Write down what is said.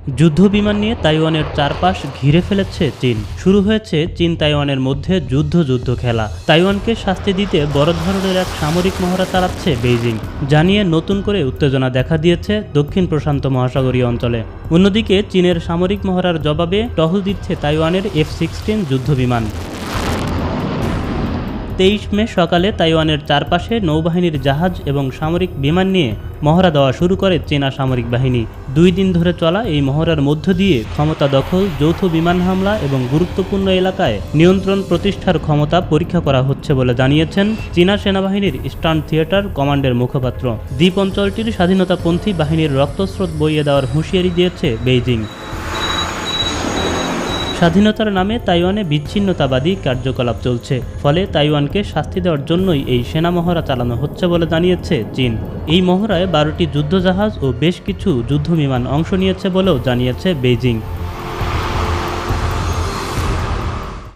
যুদ্ধবিমান নিয়ে তাইওয়ানের চারপাশ ঘিরে ফেলেছে চীন। শুরু হয়েছে চীন তাইওয়ানের মধ্যে যুদ্ধ খেলা। তাইওয়ানকে শাস্তি দিতে বড় ধরনের এক সামরিক মহড়া চালাচ্ছে বেইজিং, জানিয়ে নতুন করে উত্তেজনা দেখা দিয়েছে দক্ষিণ প্রশান্ত মহাসাগরীয় অঞ্চলে। অন্যদিকে চীনের সামরিক মহড়ার জবাবে টহল দিচ্ছে তাইওয়ানের F-16 যুদ্ধবিমান। 23 মে সকালে তাইওয়ানের চারপাশে নৌবাহিনীর জাহাজ এবং সামরিক বিমান নিয়ে মহড়া দেওয়া শুরু করে চীনা সামরিক বাহিনী। 2 দিন ধরে চলা এই মহড়ার মধ্য দিয়ে ক্ষমতা দখল, যৌথ বিমান হামলা এবং গুরুত্বপূর্ণ এলাকায় নিয়ন্ত্রণ প্রতিষ্ঠার ক্ষমতা পরীক্ষা করা হচ্ছে বলে জানিয়েছেন চীনা সেনাবাহিনীর ইস্টার্ন থিয়েটার কমান্ডের মুখপাত্র। দ্বীপ অঞ্চলটির স্বাধীনতাপন্থী বাহিনীর রক্তস্রোত বইয়ে দেওয়ার হুঁশিয়ারি দিয়েছে বেইজিং। স্বাধীনতার নামে তাইওয়ানে বিচ্ছিন্নতাবাদী কার্যকলাপ চলছে, ফলে তাইওয়ানকে শাস্তি দেওয়ার জন্যই এই সেনা মহড়া চালানো হচ্ছে বলে জানিয়েছে চীন। এই মহড়ায় 12টি যুদ্ধজাহাজ ও বেশ কিছু যুদ্ধবিমান অংশ নিয়েছে বলেও জানিয়েছে বেইজিং।